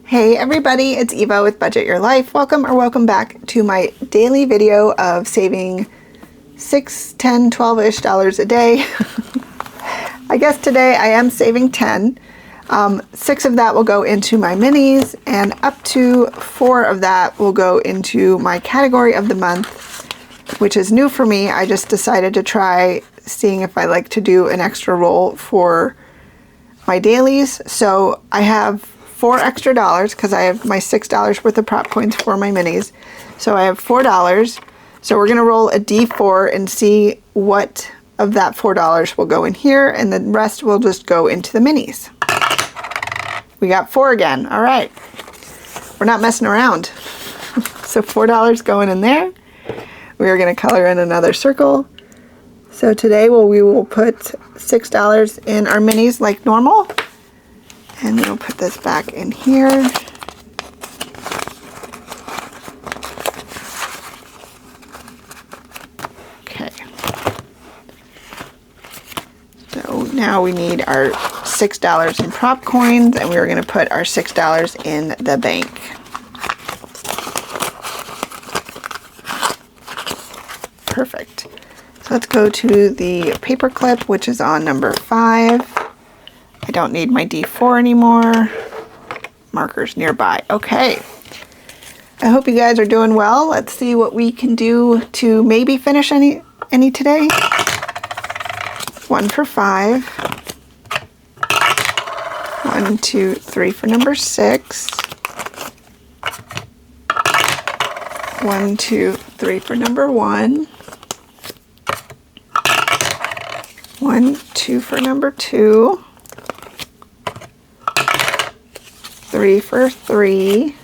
Hey everybody, it's Eva with Budget Your Life. Welcome back to my daily video of saving $6, $10, $12-ish a day. I guess today I am saving 10. 6 of that will go into my minis, and up to 4 of that will go into my category of the month, which is new for me. I just decided to try seeing if I like to do an extra roll for my dailies. So I have $4 extra because I have my $6 worth of prop coins for my minis. So I have $4. So we're gonna roll a D4 and see what of that $4 will go in here, and the rest will just go into the minis. We got 4 again. All right, we're not messing around. So $4 going in there. We are gonna color in another circle. So today we will put $6 in our minis like normal. And we'll put this back in here. Okay. So now we need our $6 in prop coins, and we're going to put our $6 in the bank. Perfect. So let's go to the paper clip, which is on number 5. I don't need my D4 anymore. Markers nearby. Okay. I hope you guys are doing well. Let's see what we can do to maybe finish any today. 1 for 5. 1, 2, 3 for number 6. 1, 2, 3 for number 1. 1, 2 for number 2. 3 for 3,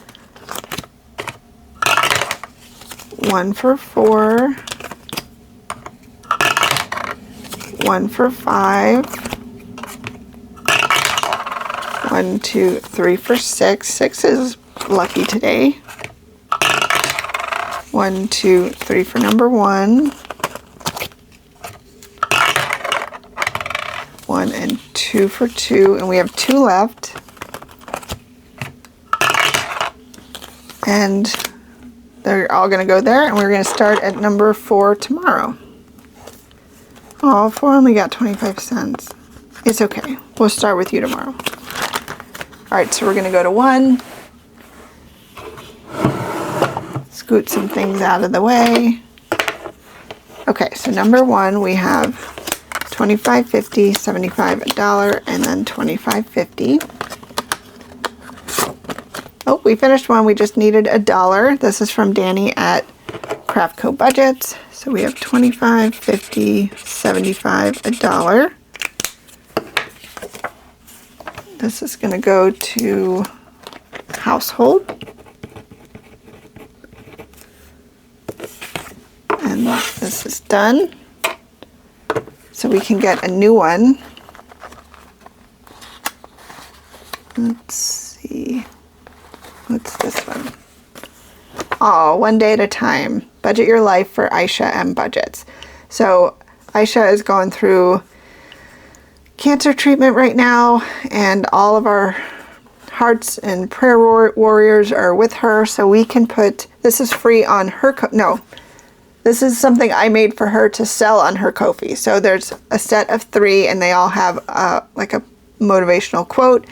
1 for 4, 1 for 5, 1, 2, 3 for 6. 6 is lucky today. 1, 2, 3 for number 1. 1 and 2 for 2, and we have 2 left. And they're all going to go there, and we're going to start at number 4 tomorrow. Oh, 4 only got 25 cents. It's okay. We'll start with you tomorrow. All right, so we're going to go to 1. Scoot some things out of the way. Okay, so number 1, we have $25.50, $75, $1, and then $25.50. Oh, we finished one. We just needed $1. This is from Danny at Craft Co Budgets. So we have $25, $50, $75, $1. This is going to go to household. And this is done. So we can get a new one. Let's see. What's this one? Oh, One Day at a Time. Budget Your Life for Aisha M Budgets. So Aisha is going through cancer treatment right now, and all of our hearts and prayer warriors are with her. So we can put, this is free on her, no, this is something I made for her to sell on her Ko-fi. So there's a set of 3, and they all have like a motivational quote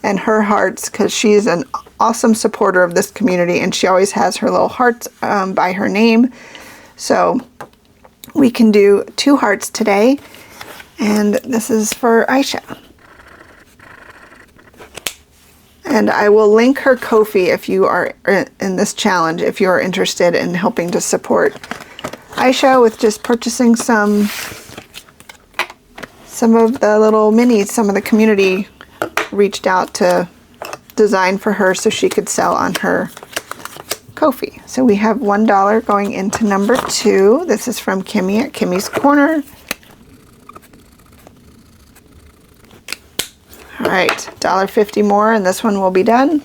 and her hearts, because she's an awesome supporter of this community, and she always has her little hearts by her name. So we can do 2 hearts today, and this is for Aisha. And I will link her Ko-fi if you are in this challenge, if you are interested in helping to support Aisha with just purchasing some of the little minis. Some of the community reached out to design for her so she could sell on her Ko-fi. So we have $1 going into number 2. This is from Kimmy at Kimmy's Corner. All right, $1.50 more, and this one will be done.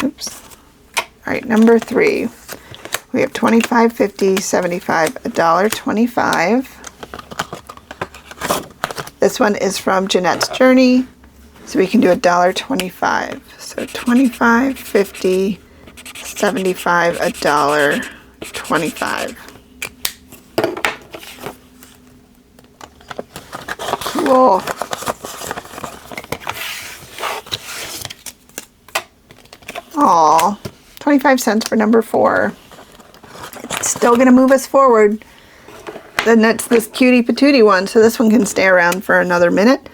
Oops. All right, number 3. We have $25.50, $75, $1.25. This one is from Jeanette's Journey. So we can do $1.25. So 25, 50, 75, $1.25. Cool. Aw, 25 cents for number 4. It's still gonna move us forward. Then it's this cutie patootie one, so this one can stay around for another minute.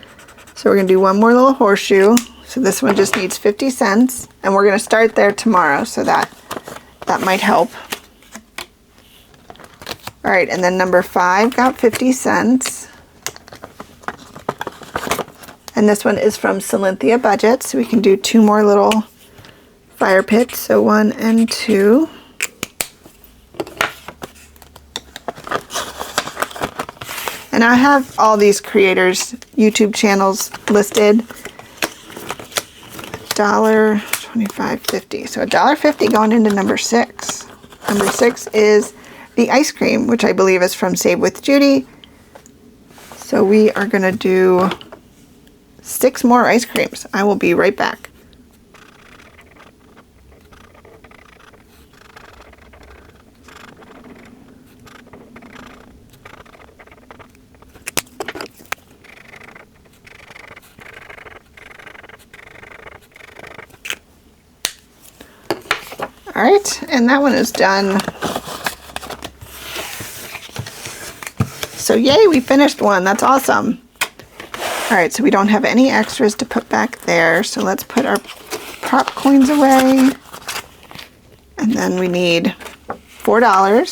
So we're gonna do one more little horseshoe. So this one just needs 50 cents, and we're gonna start there tomorrow, so that might help. All right, and then number 5 got 50 cents. And this one is from Cynthia Budget, so we can do 2 more little fire pits, so 1 and 2. And I have all these creators' YouTube channels listed. $1.25.50. So $1.50 going into number 6. Number 6 is the ice cream, which I believe is from Save with Judy. So we are gonna do 6 more ice creams. I will be right back. All right, and that one is done. So yay, we finished one. That's awesome. All right, so we don't have any extras to put back there. So let's put our prop coins away. And then we need $4.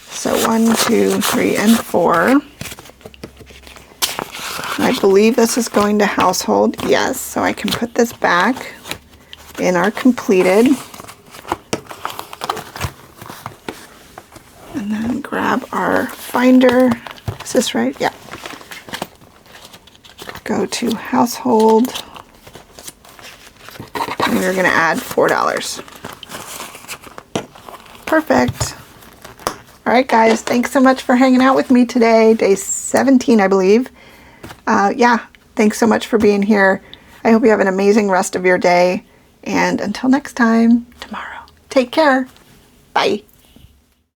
So 1, 2, 3, and 4. I believe this is going to household. Yes, so I can put this back in our completed. And then grab our finder. Is this right? Yeah. Go to household. And we're going to add $4. Perfect. All right, guys. Thanks so much for hanging out with me today. Day 17, I believe. Yeah, thanks so much for being here. I hope you have an amazing rest of your day. And until next time, tomorrow. Take care. Bye.